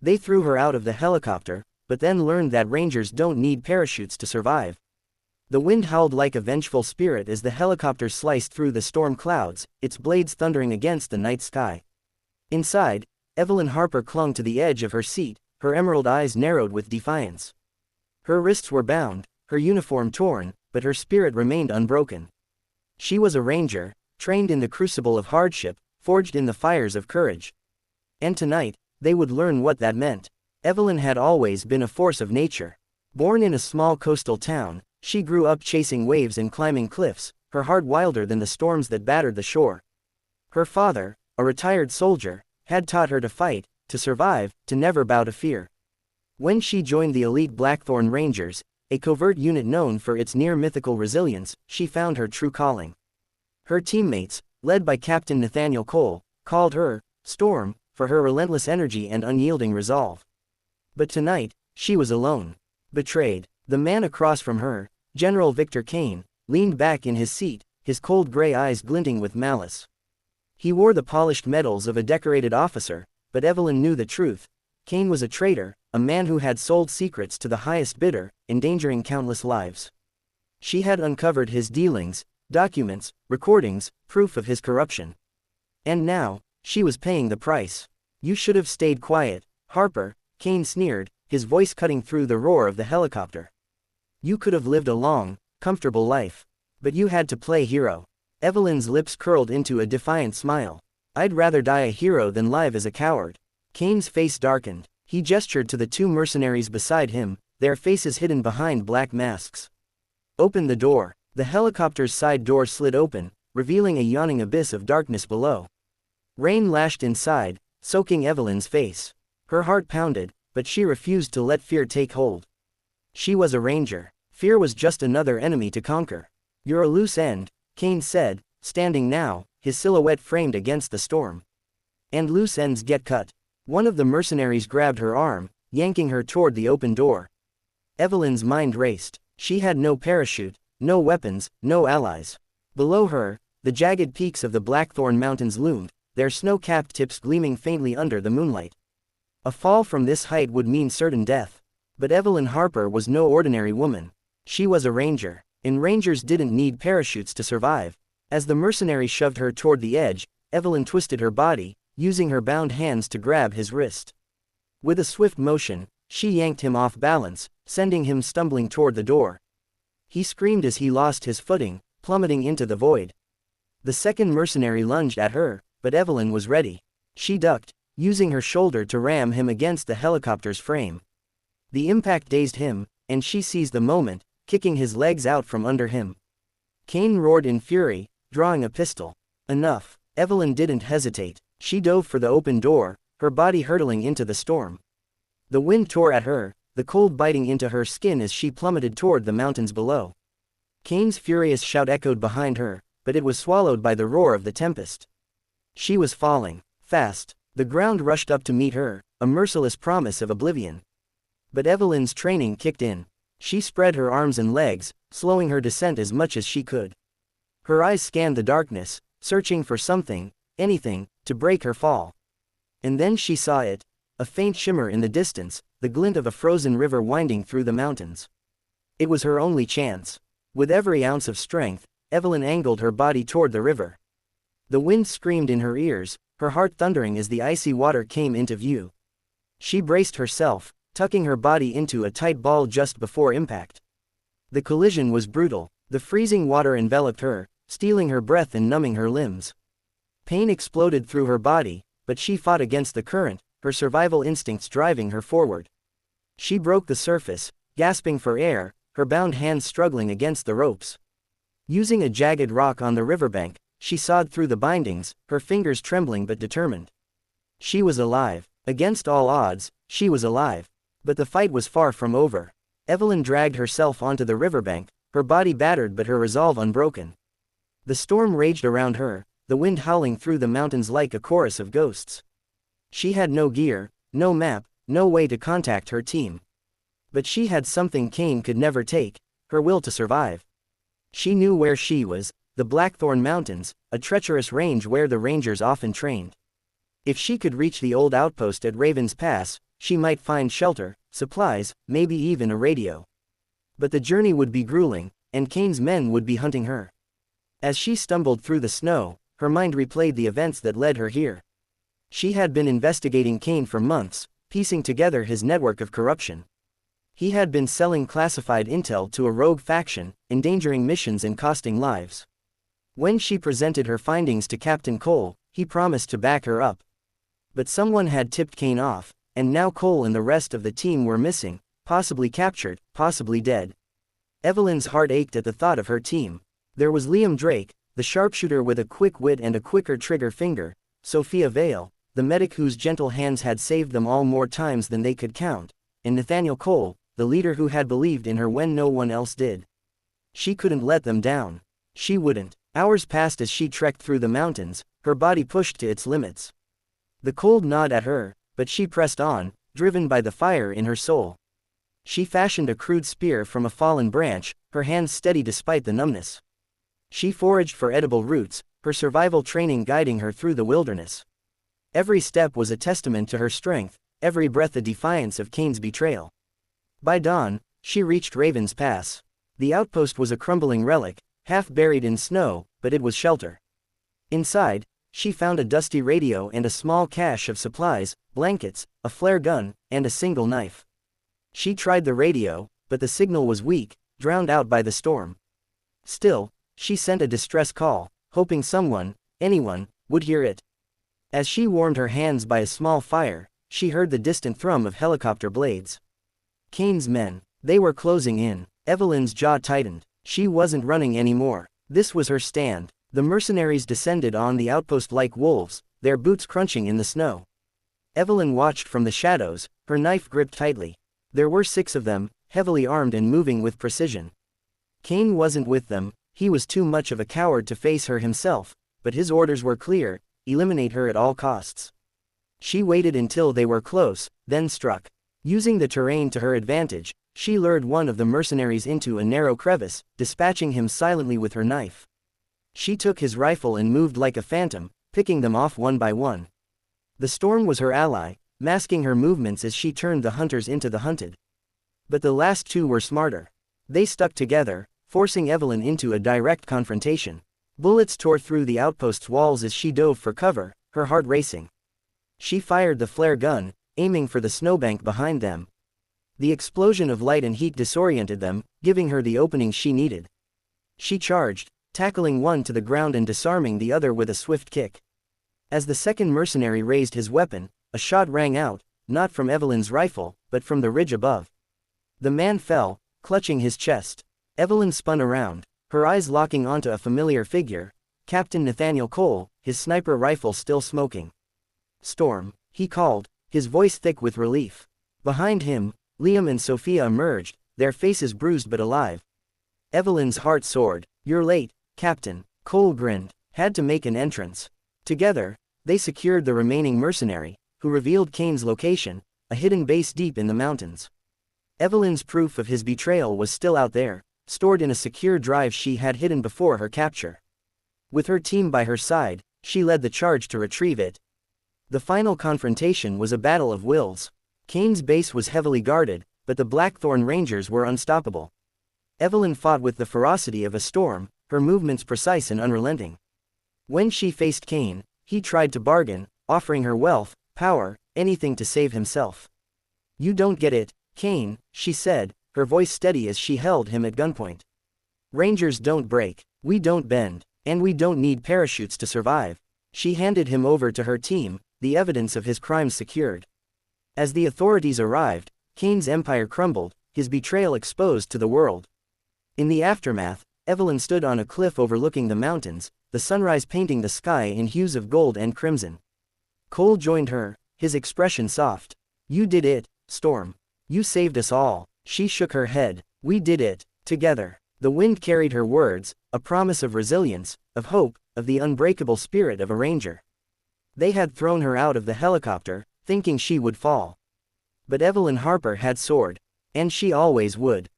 They threw her out of the helicopter, but then learned that rangers don't need parachutes to survive. The wind howled like a vengeful spirit as the helicopter sliced through the storm clouds, its blades thundering against the night sky. Inside, Evelyn Harper clung to the edge of her seat, her emerald eyes narrowed with defiance. Her wrists were bound, her uniform torn, but her spirit remained unbroken. She was a ranger, trained in the crucible of hardship, forged in the fires of courage. And tonight, they would learn what that meant. Evelyn had always been a force of nature. Born in a small coastal town, she grew up chasing waves and climbing cliffs, her heart wilder than the storms that battered the shore. Her father, a retired soldier, had taught her to fight, to survive, to never bow to fear. When she joined the elite Blackthorn Rangers, a covert unit known for its near-mythical resilience, she found her true calling. Her teammates, led by Captain Nathaniel Cole, called her Storm for her relentless energy and unyielding resolve. But tonight, she was alone. Betrayed. The man across from her, General Victor Kane, leaned back in his seat, his cold gray eyes glinting with malice. He wore the polished medals of a decorated officer, but Evelyn knew the truth. Kane was a traitor, a man who had sold secrets to the highest bidder, endangering countless lives. She had uncovered his dealings, documents, recordings, proof of his corruption. And now, she was paying the price. "You should have stayed quiet, Harper," Kane sneered, his voice cutting through the roar of the helicopter. "You could have lived a long, comfortable life. But you had to play hero." Evelyn's lips curled into a defiant smile. "I'd rather die a hero than live as a coward." Kane's face darkened. He gestured to the two mercenaries beside him, their faces hidden behind black masks. "Open the door." The helicopter's side door slid open, revealing a yawning abyss of darkness below. Rain lashed inside, soaking Evelyn's face. Her heart pounded, but she refused to let fear take hold. She was a ranger. Fear was just another enemy to conquer. "You're a loose end," Kane said, standing now, his silhouette framed against the storm. "And loose ends get cut." One of the mercenaries grabbed her arm, yanking her toward the open door. Evelyn's mind raced. She had no parachute, no weapons, no allies. Below her, the jagged peaks of the Blackthorn Mountains loomed, their snow-capped tips gleaming faintly under the moonlight. A fall from this height would mean certain death. But Evelyn Harper was no ordinary woman. She was a ranger, and rangers didn't need parachutes to survive. As the mercenary shoved her toward the edge, Evelyn twisted her body, using her bound hands to grab his wrist. With a swift motion, she yanked him off balance, sending him stumbling toward the door. He screamed as he lost his footing, plummeting into the void. The second mercenary lunged at her, but Evelyn was ready. She ducked, using her shoulder to ram him against the helicopter's frame. The impact dazed him, and she seized the moment, kicking his legs out from under him. Kane roared in fury, drawing a pistol. Enough. Evelyn didn't hesitate. She dove for the open door, her body hurtling into the storm. The wind tore at her, the cold biting into her skin as she plummeted toward the mountains below. Kane's furious shout echoed behind her, but it was swallowed by the roar of the tempest. She was falling, fast. The ground rushed up to meet her, a merciless promise of oblivion. But Evelyn's training kicked in. She spread her arms and legs, slowing her descent as much as she could. Her eyes scanned the darkness, searching for something, anything, to break her fall. And then she saw it, a faint shimmer in the distance, the glint of a frozen river winding through the mountains. It was her only chance. With every ounce of strength, Evelyn angled her body toward the river. The wind screamed in her ears, her heart thundering as the icy water came into view. She braced herself, tucking her body into a tight ball just before impact. The collision was brutal. The freezing water enveloped her, stealing her breath and numbing her limbs. Pain exploded through her body, but she fought against the current, her survival instincts driving her forward. She broke the surface, gasping for air, her bound hands struggling against the ropes. Using a jagged rock on the riverbank, she sawed through the bindings, her fingers trembling but determined. She was alive. Against all odds, she was alive. But the fight was far from over. Evelyn dragged herself onto the riverbank, her body battered but her resolve unbroken. The storm raged around her, the wind howling through the mountains like a chorus of ghosts. She had no gear, no map, no way to contact her team. But she had something Kane could never take, her will to survive. She knew where she was, the Blackthorn Mountains, a treacherous range where the rangers often trained. If she could reach the old outpost at Raven's Pass, she might find shelter, supplies, maybe even a radio. But the journey would be grueling, and Kane's men would be hunting her. As she stumbled through the snow, her mind replayed the events that led her here. She had been investigating Kane for months, piecing together his network of corruption. He had been selling classified intel to a rogue faction, endangering missions and costing lives. When she presented her findings to Captain Cole, he promised to back her up. But someone had tipped Kane off, and now Cole and the rest of the team were missing, possibly captured, possibly dead. Evelyn's heart ached at the thought of her team. There was Liam Drake, the sharpshooter with a quick wit and a quicker trigger finger, Sophia Vale, the medic whose gentle hands had saved them all more times than they could count, and Nathaniel Cole, the leader who had believed in her when no one else did. She couldn't let them down. She wouldn't. Hours passed as she trekked through the mountains, her body pushed to its limits. The cold gnawed at her, but she pressed on, driven by the fire in her soul. She fashioned a crude spear from a fallen branch, her hands steady despite the numbness. She foraged for edible roots, her survival training guiding her through the wilderness. Every step was a testament to her strength, every breath a defiance of Kane's betrayal. By dawn, she reached Raven's Pass. The outpost was a crumbling relic, half buried in snow, but it was shelter. Inside, she found a dusty radio and a small cache of supplies, blankets, a flare gun, and a single knife. She tried the radio, but the signal was weak, drowned out by the storm. Still, she sent a distress call, hoping someone, anyone, would hear it. As she warmed her hands by a small fire, she heard the distant thrum of helicopter blades. Kane's men. They were closing in. Evelyn's jaw tightened. She wasn't running anymore. This was her stand. The mercenaries descended on the outpost like wolves, their boots crunching in the snow. Evelyn watched from the shadows, her knife gripped tightly. There were 6 of them, heavily armed and moving with precision. Kane wasn't with them, he was too much of a coward to face her himself, but his orders were clear: eliminate her at all costs. She waited until they were close, then struck. Using the terrain to her advantage, she lured one of the mercenaries into a narrow crevice, dispatching him silently with her knife. She took his rifle and moved like a phantom, picking them off one by one. The storm was her ally, masking her movements as she turned the hunters into the hunted. But the last 2 were smarter. They stuck together, forcing Evelyn into a direct confrontation. Bullets tore through the outpost's walls as she dove for cover, her heart racing. She fired the flare gun, aiming for the snowbank behind them. The explosion of light and heat disoriented them, giving her the opening she needed. She charged, tackling one to the ground and disarming the other with a swift kick. As the second mercenary raised his weapon, a shot rang out, not from Evelyn's rifle, but from the ridge above. The man fell, clutching his chest. Evelyn spun around, her eyes locking onto a familiar figure, Captain Nathaniel Cole, his sniper rifle still smoking. "Storm," he called, his voice thick with relief. Behind him, Liam and Sophia emerged, their faces bruised but alive. Evelyn's heart soared. "You're late, Captain," Cole grinned. "Had to make an entrance." Together, they secured the remaining mercenary, who revealed Kane's location, a hidden base deep in the mountains. Evelyn's proof of his betrayal was still out there, stored in a secure drive she had hidden before her capture. With her team by her side, she led the charge to retrieve it. The final confrontation was a battle of wills. Kane's base was heavily guarded, but the Blackthorn Rangers were unstoppable. Evelyn fought with the ferocity of a storm, her movements precise and unrelenting. When she faced Kane, he tried to bargain, offering her wealth, power, anything to save himself. "You don't get it, Kane," she said, her voice steady as she held him at gunpoint. "Rangers don't break, we don't bend, and we don't need parachutes to survive." She handed him over to her team, the evidence of his crimes secured. As the authorities arrived, Kane's empire crumbled, his betrayal exposed to the world. In the aftermath, Evelyn stood on a cliff overlooking the mountains, the sunrise painting the sky in hues of gold and crimson. Cole joined her, his expression soft. "You did it, Storm. You saved us all." She shook her head. "We did it, together." The wind carried her words, a promise of resilience, of hope, of the unbreakable spirit of a ranger. They had thrown her out of the helicopter, thinking she would fall. But Evelyn Harper had soared. And she always would.